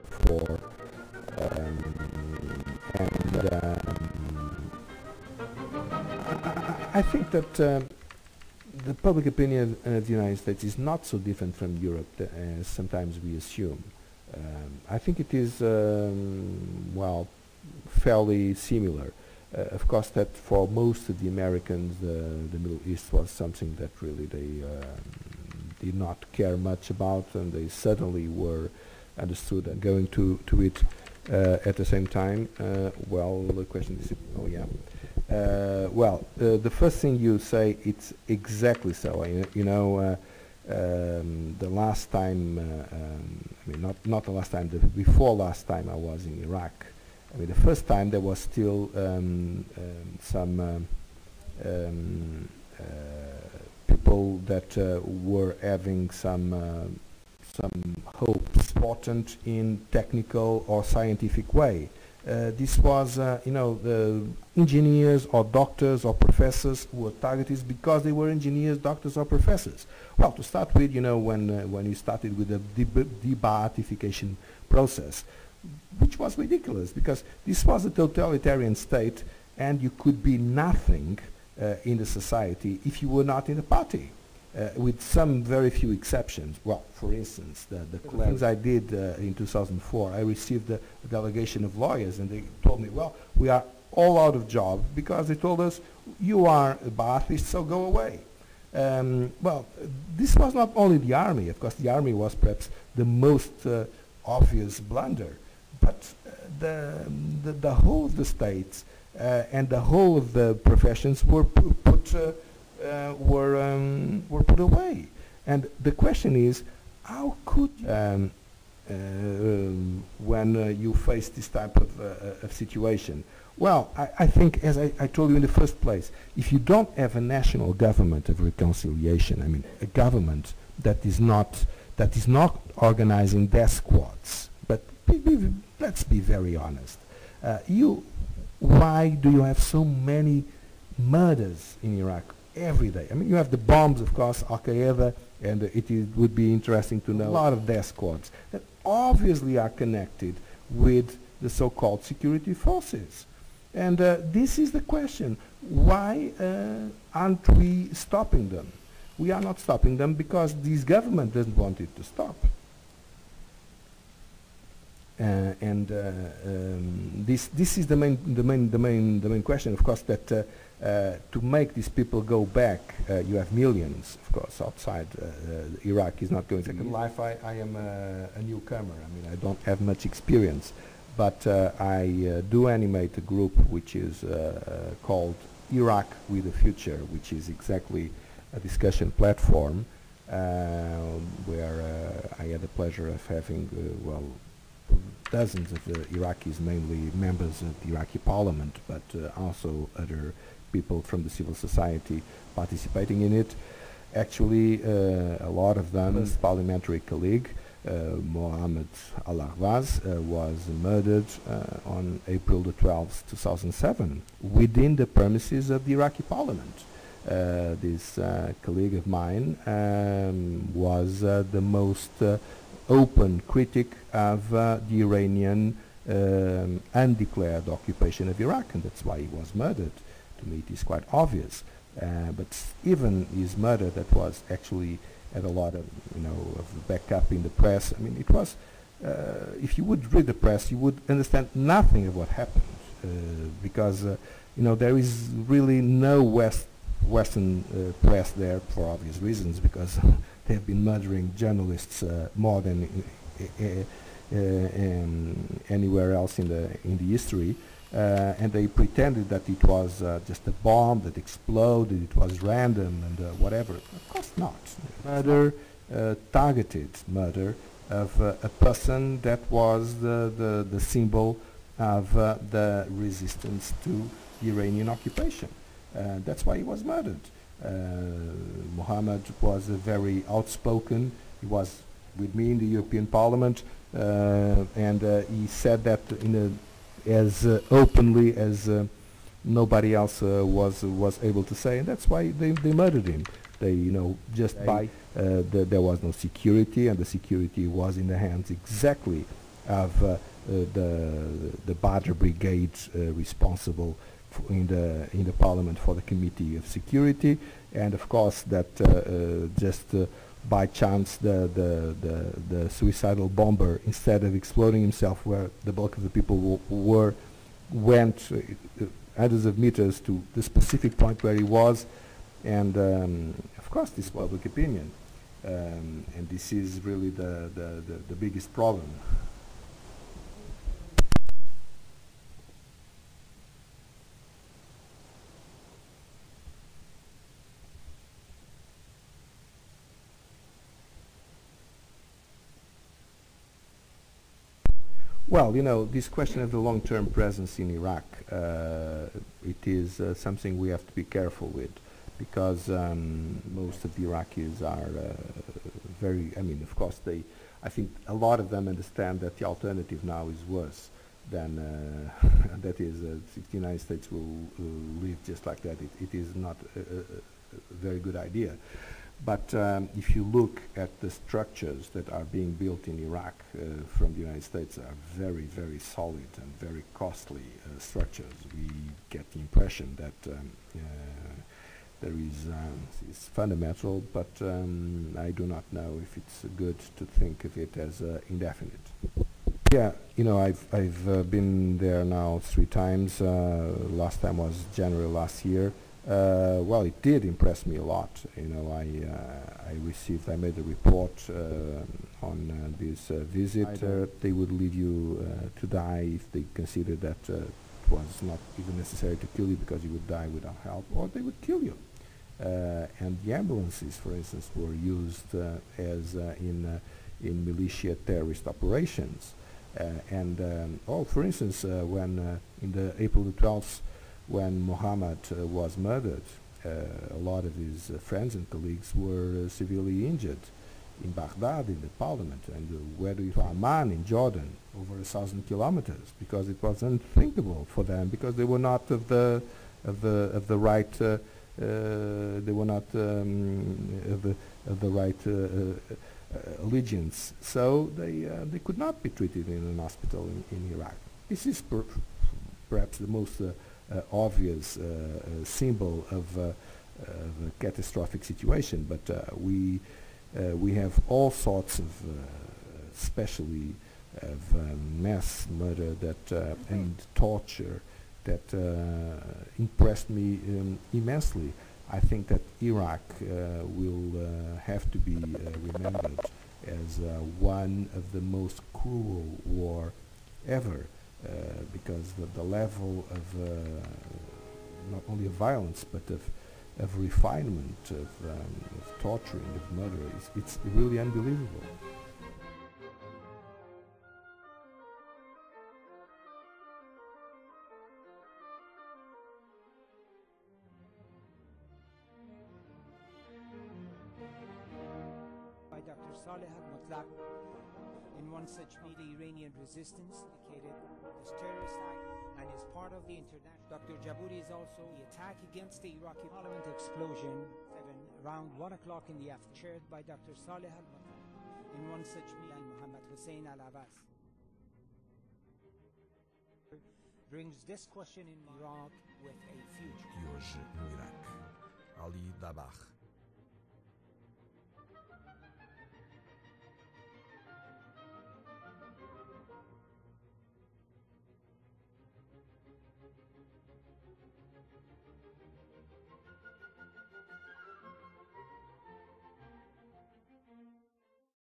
for and I think that the public opinion of the United States is not so different from Europe as sometimes we assume. I think it is, well, fairly similar. Of course, that for most of the Americans, the Middle East was something that really they did not care much about, and they certainly were understood and going to it at the same time. Well, the question is, oh yeah. Well, the first thing you say, it's exactly so. The last time, I mean, not the last time, the before last time I was in Iraq. I mean, the first time there was still some people that were having some hopes, important in technical or scientific way. This was, the engineers or doctors or professors who were targeted because they were engineers, doctors or professors. Well, to start with, when you started with the de-Baathification process, which was ridiculous because this was a totalitarian state and you could be nothing in the society if you were not in the party. With some very few exceptions. Well, for instance, the things I did in 2004, I received a delegation of lawyers and they told me, well, we are all out of job because they told us, you are a Ba'athist, so go away. Well, this was not only the army, of course the army was perhaps the most obvious blunder, but the whole of the states and the whole of the professions were were put away. And the question is, how could when you face this type of situation? Well, I think, as I told you in the first place, if you don't have a national government of reconciliation, I mean, a government that is not organizing death squads, but let's be very honest. Why do you have so many murders in Iraq every day? I mean, you have the bombs, of course, Al-Qaeda, and it would be interesting to know a lot of death squads that obviously are connected with the so-called security forces. And this is the question. Why aren't we stopping them? We are not stopping them because this government doesn't want it to stop. This is the main question, of course, that to make these people go back, you have millions, of course, outside Iraq is not going to second life. I am a newcomer. I mean, I don't have much experience, but I do animate a group which is called Iraq with a Future, which is exactly a discussion platform where I had the pleasure of having, well, dozens of Iraqis, mainly members of the Iraqi parliament, but also other people from the civil society participating in it. Actually, a lot of them, his parliamentary colleague, Mohammed Al-Ahwaz, was murdered on April the 12th, 2007, within the premises of the Iraqi parliament. This colleague of mine was the most open critic of the Iranian undeclared occupation of Iraq, and that's why he was murdered. To me, it is quite obvious. But even his murder, that was actually had a lot of, of backup in the press. I mean, it was. If you would read the press, you would understand nothing of what happened, because there is really no Western press there for obvious reasons, because they have been murdering journalists more than anywhere else in the history, and they pretended that it was just a bomb that exploded, it was random and whatever. Of course not. Murder, targeted murder of a person that was the symbol of the resistance to the Iranian occupation. That's why he was murdered. Mohammed was very outspoken. He was with me in the European Parliament, and he said that as openly as nobody else was able to say, and that's why they murdered him. They, just by there was no security, and the security was in the hands exactly of the Badr Brigade responsible in the Parliament for the Committee of Security, and of course that just by chance the suicidal bomber, instead of exploding himself where the bulk of the people were, went hundreds of meters to the specific point where he was, and of course this is public opinion, and this is really the biggest problem. Well, this question of the long-term presence in Iraq, it is something we have to be careful with, because most of the Iraqis are of course I think a lot of them understand that the alternative now is worse than, that is, if the United States will live just like that, it is not a very good idea. But if you look at the structures that are being built in Iraq from the United States, are very, very solid and very costly structures. We get the impression that there is it's fundamental, but I do not know if it's good to think of it as indefinite. Yeah, I've been there now 3 times. Last time was January last year. Well, it did impress me a lot. I made a report on this visit. They would leave you to die if they considered that it was not even necessary to kill you because you would die without help, or they would kill you. And the ambulances, for instance, were used as in militia terrorist operations. For instance, when in the April the 12th, when Muhammad was murdered, a lot of his friends and colleagues were severely injured in Baghdad, in the parliament, and where to Amman in Jordan, over 1,000 kilometers, because it was unthinkable for them, because they were not of the right, they were not of the right allegiance, so they could not be treated in an hospital in Iraq. This is perhaps the most obvious symbol of a catastrophic situation, but we have all sorts of, especially of mass murder that and torture that impressed me immensely. I think that Iraq will have to be remembered as one of the most cruel war ever. Because the level of not only of violence but of refinement, of torturing, of murder, it's really unbelievable. By Dr. Saleh al-Mutlaq. In one such meeting, the Iranian resistance indicated this terrorist act and is part of the international. Dr. Jabouri is also the attack against the Iraqi parliament explosion around 1 o'clock in the afternoon, chaired by Dr. Saleh al-Mutlaq. In one such meeting, Muhammad Hussein al-Abbas brings this question in Iraq with a future. E hoje no Iraque, Ali Dabakh